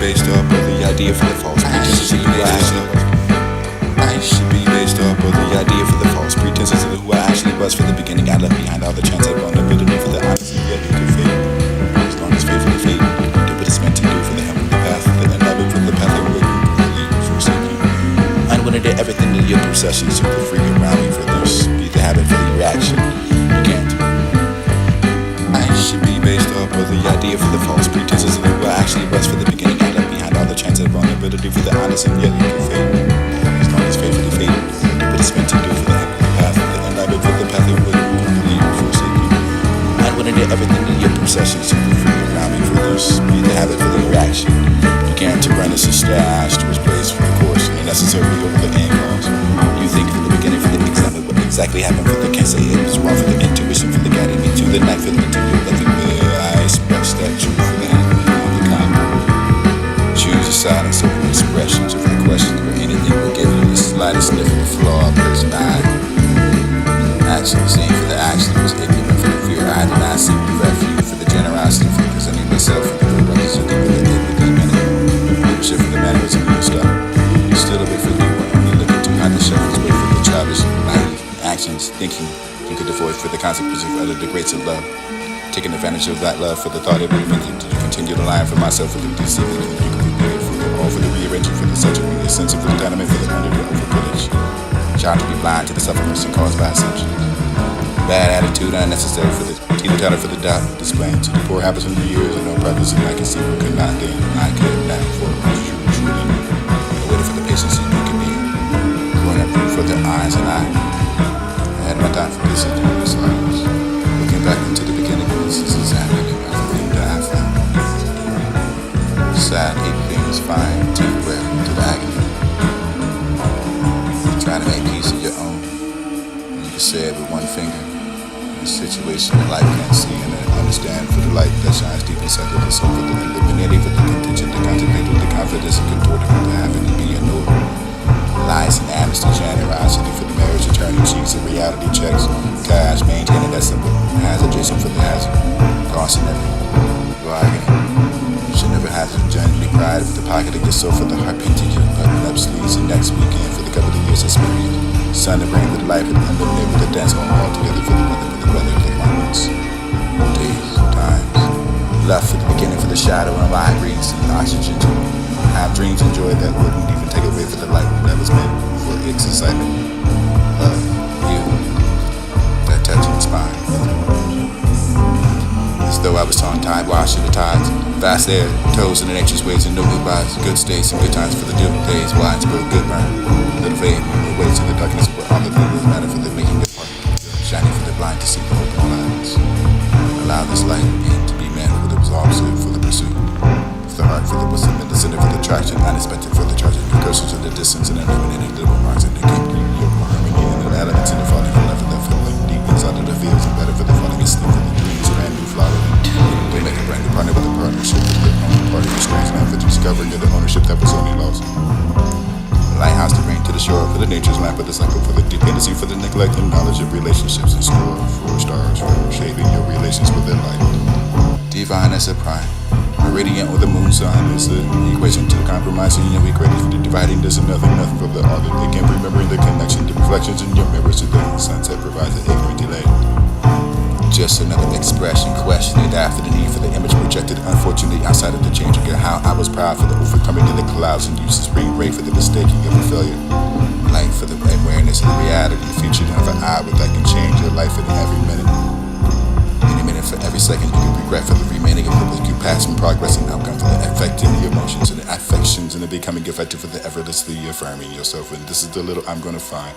Based off of the idea for the false pretenses of who I actually was. I should be based off of the idea for the false pretenses of who I actually was for the beginning. I left behind all the chance of vulnerability for the honesty yet it could fade. As long as faithfully fade, do what it's meant to do for the heavenly path, the unloving from the path that would completely forsake you. Unwilling to everything in your possessions to be free around me for this. Be the habit for the reaction. You can't. I should be based off of the idea for the false pretenses of who I actually was for the beginning. All the chance of vulnerability for the honest and yet you can fade. As long as faithfully fade, do what it's meant to do for the heavenly path, the unloving for the path that would completely forsake you. Unwilling to everything in your possessions to be free around me for this. Be the habit for the reaction. Began to run as a stash to replace for the course and the necessary over the end cause. You think from the beginning for the example what exactly happened for the can't say it was wrong for the intuition for the guiding me to the night for the interior loving me. I express that truth for the hand of the kind. Choose a silence over expressions of the questions where anything will give you the slightest sniff of the flaw of person I actually seeing for the action was ignorant for the fear I did not seek the refuge for the generosity for presenting myself for the brothers who think that they would be many. Leadership for the mannerism and stuff. Still a bit for you when only looking to hide the shuffles wait for the childish, naive actions, thinking you could avoid for the consequences of other the greats of love. Taking advantage of that love for the thought it would mean to continue to lie for myself for the deceiving you could prepare for all for the rearranging for the surgery, the sense of entitlement for the under the overprivileged. Child to be blind to the sufferance caused by assumptions. Bad attitude unnecessary for the teeter-totter for the doubt displaying to the poor habits of the years and no purpose and I can see who could not gain. I could not for truly. I waited for the patience you could be. Growing up for their eyes and I had my time for this and silence. Looking back into the beginning, this is exactly everything that I found. Sad, hate things, fine, teeth wear to the agony. Trying to make peace of your own. And you can say it with one finger. In a situation that life can't see and understand for the light that shines deep inside of the soul. For the eliminating, for the contingent, the contemplate with the confidence and contorted with the having to be a no. Lies and amnesty, generosity for the marriage, attorney cheeks and reality checks. Cash, maintaining that simple hazard, adjacent for the hazard. Crossing every bargain. You should never have to genuinely pride with the pocket of your soul for the heart painting your button up sleeves and next weekend for the couple of years experience. Sun and rain with life and unlimited with the dance hall all together for the weather of the moments. Days, times. Left for the beginning for the shadow and wide breeze and oxygen to have dreams and joy that wouldn't even take away for the light that was meant for its excitement. Love, you, that touching spine. As though I was tongue-tied, washed in the tides. Vast air, toes in the nature's ways and no goodbyes. Good stays and good times for the good days. Widespread good burn. Little fade, ways in the darkness, but all the things matter for the making the part. Shining for the blind to see the open lines. Allow this light in to be met with the opposite for the pursuit. For the heart, for the wisdom and the center for the traction. Unexpected for the charging. Recursions in the distance and eliminating little marks in the game. Your harmony and the elements in the falling in love for the feeling. Deep inside of the fields and better for the falling asleep for the dreams. Brand new flower. We make a brand new partner with a partnership with the only party of strange man for the discovery of the ownership that was only lost. The lighthouse to bring to the shore for the nature's lamp of the cycle for the dependency for the neglect and knowledge of relationships and score 4 stars for shaping your relations with their light. Divine as a prime. Radiant or the moon sign is the equation to the compromising and we created for the dividing. There's nothing for the other. Again, remembering the connection, the reflections in your mirrors today. Sunset provides an ignorant delay. Just another expression, questioning after the need for the image projected. Unfortunately, outside of the change, again, how I was proud for the overcoming of the clouds and used to spring break for the mistaking of a failure. Light for the awareness of the reality, the future of an eye that can change your life in every minute. Any minute for every second, you can regret for the remaining of the you pass from progress and outcome for the affecting the emotions and the affections and the becoming effective for the effortlessly affirming yourself. And this is the little I'm gonna find.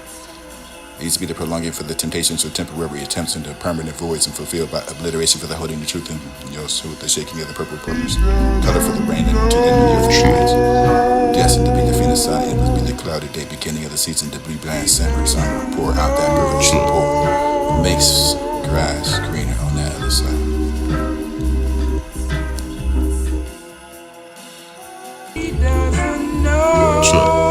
It used to be the prolonging for the temptations of temporary attempts into permanent voids and fulfilled by obliteration for the holding the truth in your soul, the shaking of the purple pillars, color for the rain and to the year for the rains. Destined to be the Phoenix sun, it must be the cloudy day, beginning of the season to be blind summer sun. Pour out that river, pour. Makes grass greener on that other side. He doesn't know. Sure.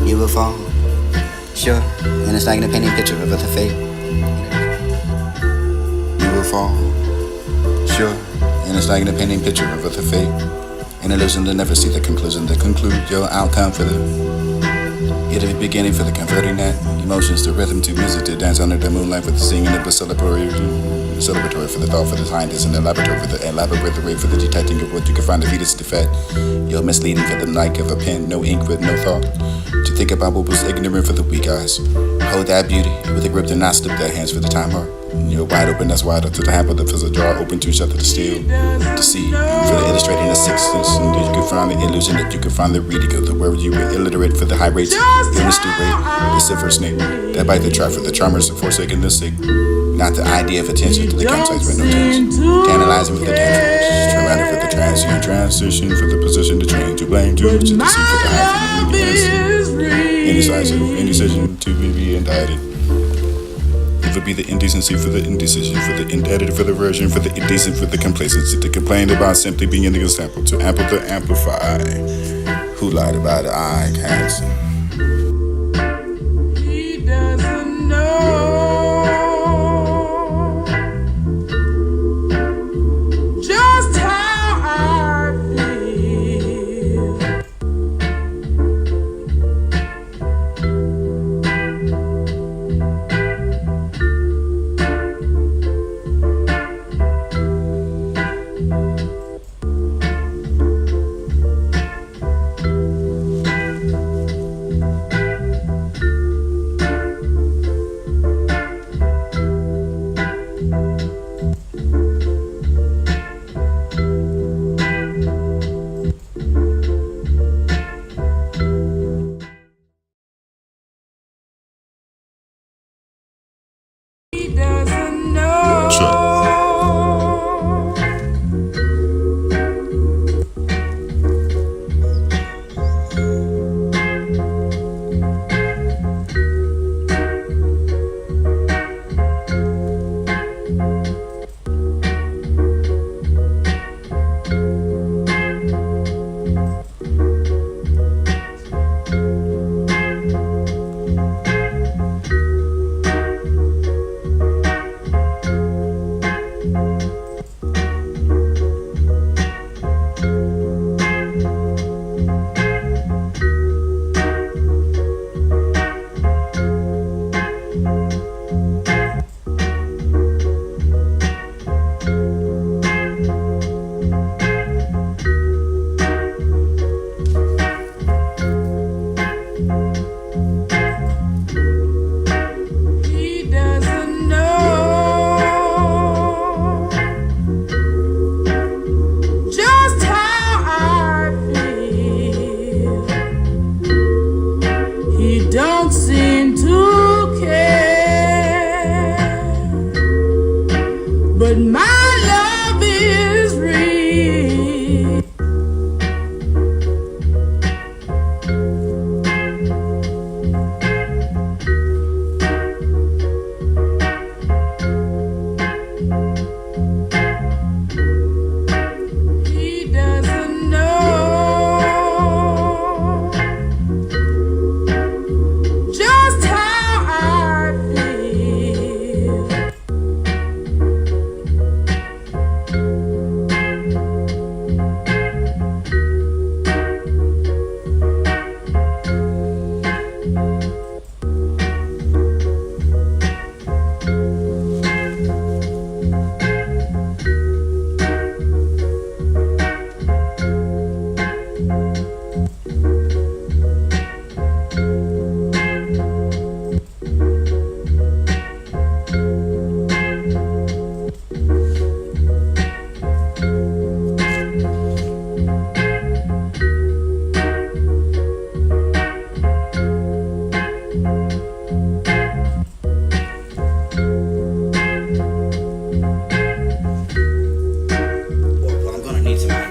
You will fall, sure, and it's like a painting picture of the fate. You will fall, sure, and it's like a painting picture of the fate. An illusion to never see the conclusion to conclude your outcome for the it'll be beginning for the converting that emotions to rhythm to music to dance under the moonlight with the singing of the celebratory for the thought for the scientist and the laboratory for the elaborate the way for the detecting of what you can find the fetus to fed. You're misleading for the like of a pen, no ink with no thought. To think about what was ignorant for the weak eyes. Hold that beauty with a grip to not slip their hands for the time heart. You're wide open, that's wider to the handle that fills a jar open to shut to the steel. To see, for the illustrating the sixth sense, and you can find the illusion that you can find the reading of the word you were illiterate for the high rates, illness to rate, the silver snake, that bite the trap for the charmers of forsaken the sick. Not the idea of attention to the campsites with no tension. Tantalizing for the tantrums, traumatic for the transient transition for the position to train to blame to deceive for the high indecisive, indecision to be indicted. It would be the indecency for the indecision, for the indebted for the version, for the indecent for the complacency, to complain about simply being an example, to ample to amplify. Who lied about it? I can't see. He doesn't know just how I feel.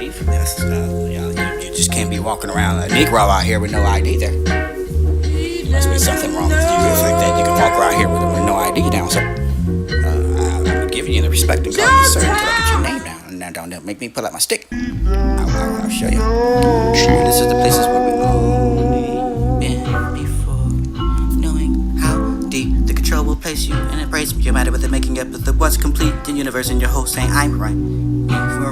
ID for this. You just can't be walking around a Negro out here with no ID there. Must be something wrong with you. The fact that you can walk around here with no ID down. So I'm giving you the respect and call you sir until I get your name down. Now don't make me pull out my stick. I'll show you. And this is the places where we only been before, knowing how deep the control will place you in a place you matter with the making up of the what's complete. The universe and your whole saying I'm right.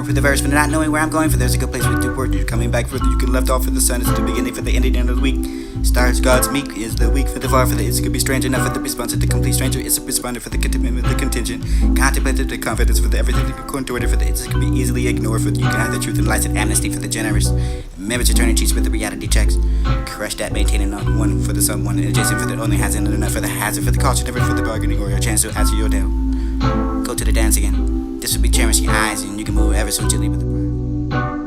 For the verse, for not knowing where I'm going, for there's a good place with the word. You're coming back further, you can left off for the sun. It's the beginning for the ending of the week. Stars, God's meek is the weak for the far, for the it's could be strange enough for the response of the complete stranger. It's a responder for the contentment with the contingent. Contemplated the confidence for the everything that could contour for the it's could be easily ignored for the you can have the truth and lights and amnesty for the generous. Members turning cheeks with the reality checks. Crush that maintaining on one for the someone adjacent for the only hasn't enough for the hazard for the culture, never for the bargaining or your chance to answer your doubt. Go to the dance again. This will be cherishing your eyes and you can move ever so gently with the pride.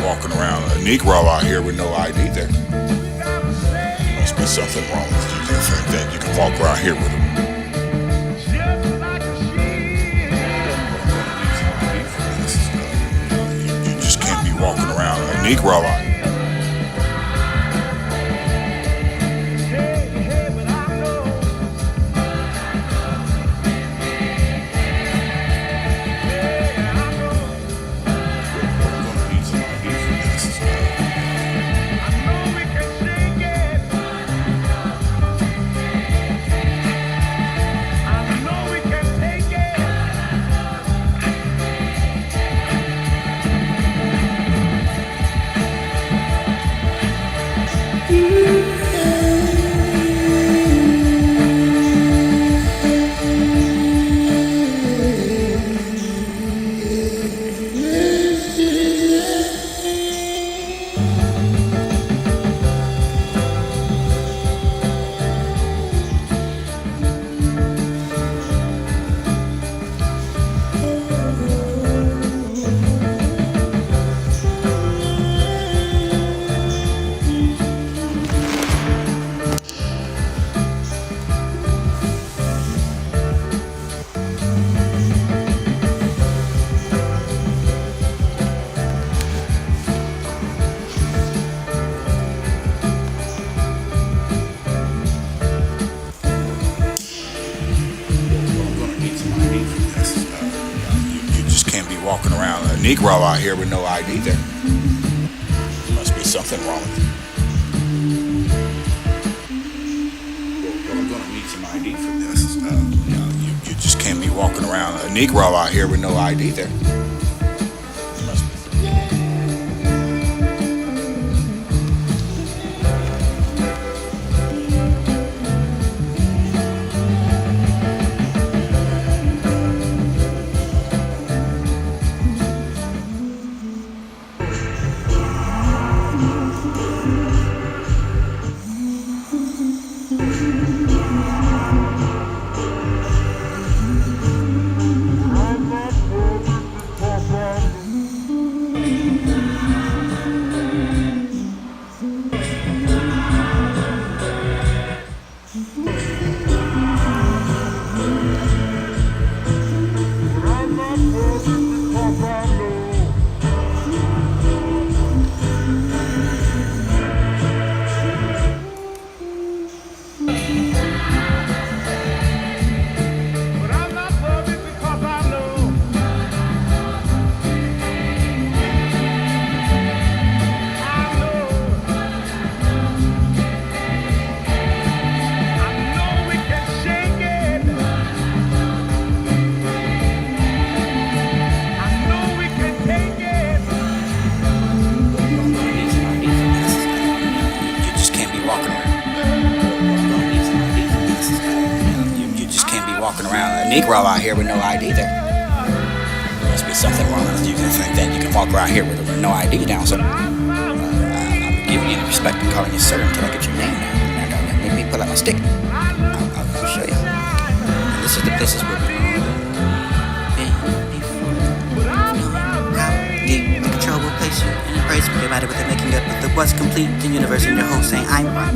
walking around a Negro out here with no ID there. Must be something wrong with you. The fact that you can walk around here with him. You just can't be walking around a Negro out here. Negro out here with no ID there. Must be something wrong with it. Well, I'm gonna need some ID for this. You just can't be walking around a Negro out here with no ID there. Must be. Walking around a Negro out here with no ID there. Must be something wrong with you to think that you can walk around here with no ID down. So I'm giving you the respect and calling you sir until I get your name. Let me pull out my stick. I'll show you. And this is the places where we the control will place you in a place where you're with it, making up with the what's complete, the universe in your whole saying I'm right.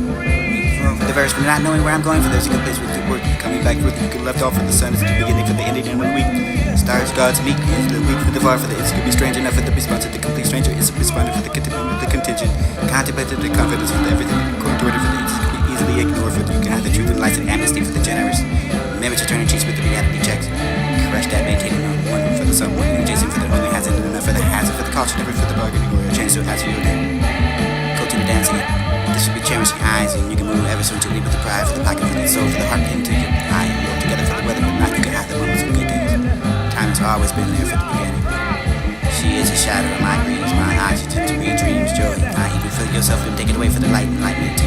For the verse, for not knowing where I'm going, for there's a good place with the word coming back with you could left off for the sun, it's the beginning for the ending and 1 week. Stars, gods meet, is the week for the far for the it's could be strange enough for the response of the complete stranger, is a responder for the contingent, contemplated the confidence for the everything, contorted for the it's could be easily ignored for the you can have the truth and light and amnesty for the generous. Remember to turn your cheeks with the reality checks. Crush that maintaining on one for the someone, and Jason for the only hasn't enough for the hazard for the culture, never for the bargaining or a chance to ask you again. Go to the dancing. This should be cherishing eyes, and you can move ever so gently with the pride for the pocket, for the soul, for the heart into your eye. And roll together for the weather, but not you can have the moments of good days. Time has always been there for the beginning. She is a shadow of my dreams, my oxygen to real dreams, joy. I even feel yourself and take it away for the light and light me to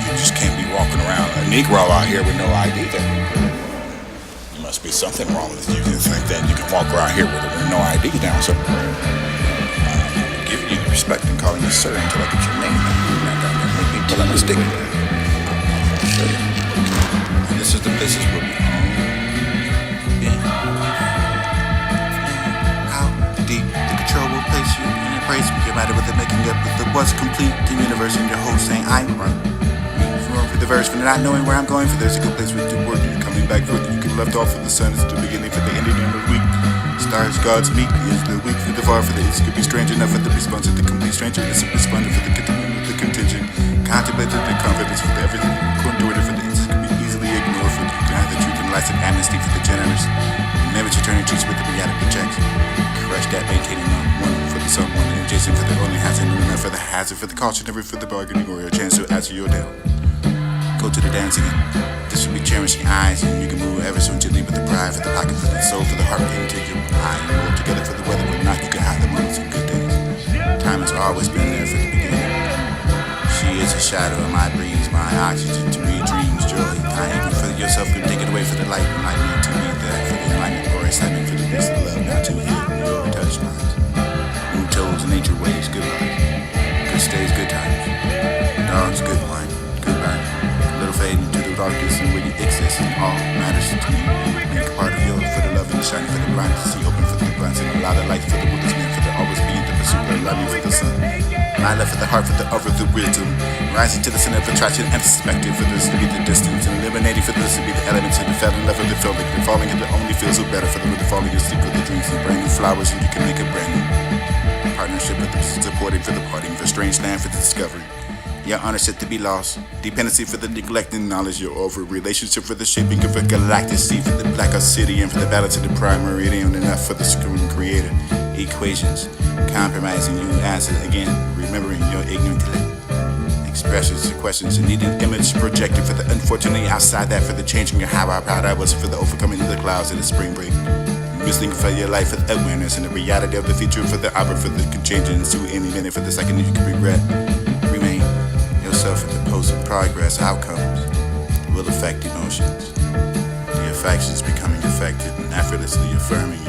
You just can't be walking around a Negro out here with no ID there. Must be something wrong with you to think that you can walk around here with no ID down. So I'm giving you the respect and calling you sir until I get your name. Let me pull out my stick. I'll show you. And this is the places where we how deep the control will place you in a place where you're right with it, making up with the what's complete, the universe in your whole saying I'm right. For the verse, for not knowing where I'm going, for there's a good place with the word you're coming back for you can left off for the sun, it's the beginning for the ending of the week. Stars, gods meet, is the week for the far for the it's could be strange enough for the response of the complete stranger, it's a responder for the contingent, contemplated the confidence for the everything, contorted for the it's could be easily ignored for you can have the truth and light and amnesty for the generous. Remember to turn your cheeks with the reality checks. Crush that maintaining on one for the someone, and Jason for the only hasn't enough for the hazard for the culture, never for the bargaining or a chance to answer your down. Go to the dancing. This should be cherishing eyes, and you can move ever so gently with the pride for the pocket, for the soul, for the heart into your eye. And roll together for the weather, but not you can hide the moments of good days. Time has always been there for the beginning. She is a shadow of my dreams, my oxygen to read dreams, joy. I even feel yourself can take it away for the light, and light me to be there for the enlightenment or excitement for the peace of love, not to heal your touch minds. New toes and nature ways, good life, good stays, good times. Dogs, good wine, good ride. Little fade into the darkness and where you exist and all matters to me. Make a part of you for the love and the shining for the blind to see, open for the blind and allow the light for the wilderness man for the always be in the pursuit of loving for the sun. My love for the heart for the other the wisdom, rising to the center of attraction and perspective for this to be the distance and eliminating for this to be the elements of the feeling love of the feeling the falling and the only feels so better for the with the falling you sleep with the dreams and brand new flowers and you can make a brand new partnership with the supporting for the parting for strange land for the discovery. Your ownership to be lost. Dependency for the neglecting knowledge you're over. Relationship for the shaping of a galactic sea. For the black obsidian. For the balance of the prime meridian. Enough for the screwing creator. Equations. Compromising you answer again. Remembering your ignorant expressions and questions and needing image projected for the unfortunately outside that for the changing of how proud I was for the overcoming of the clouds in the spring break. Missing for your life with awareness and the reality of the future for the opera for the changing into any minute for the second you can regret. Remain yourself in the post of progress outcomes will affect emotions. The affections becoming affected and effortlessly affirming you.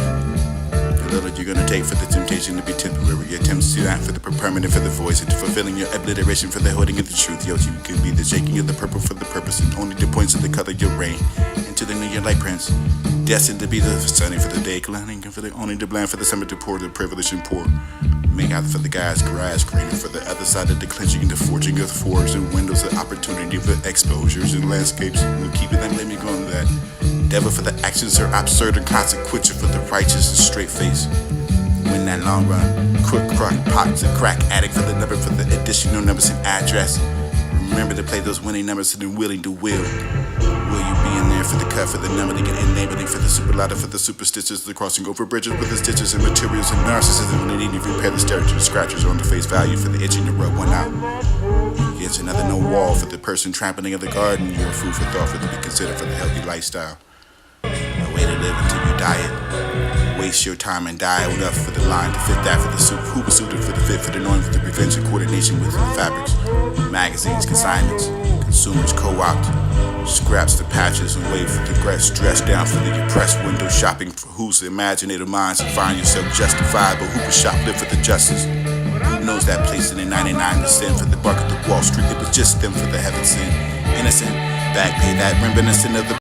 The little you're gonna take for the temptation to be temporary attempts to act for the permanent for the voice and to fulfilling your obliteration for the holding of the truth. Yo, you could be the shaking of the purple for the purpose and only the points of the color your rain into the new year light prince. Destined to be the sunny for the day, climbing for the only the blind for the summer to pour the privilege and pour. Make out for the guy's grass greener for the other side of the clenching and the forging of the forge and windows of opportunity for exposures and landscapes. We'll keep it and let me go on that. Devil for the actions are absurd and consequential for the righteous and straight face. Win that long run. Crook, crock, pots and crack addict for the number for the additional numbers and address. Remember to play those winning numbers and then willing to will. Will you be in there for the cut for the number to get enabling for the super ladder for the superstitious, the crossing over bridges with the stitches and materials and narcissism when they need to repair the stereotypes, scratches on the face value for the itching to rub one out. It's another no wall for the person trampling of the garden. You're food for thought for to be considered for the healthy lifestyle. A way to live until you diet. Waste your time and die enough for the line to fit that for the soup. Who was suited for the fit for the knowing for the prevention coordination with the fabrics. Magazines, consignments, consumers co-opt. Scraps the patches and wait for the grass dressed down for the oppressed window shopping for whose imaginative minds and find yourself justifiable. Who was shoplift for the justice? Who knows that place in the 99% for the bucket of Wall Street? It was just them for the heaven sin. Innocent, back pay that reminiscent of the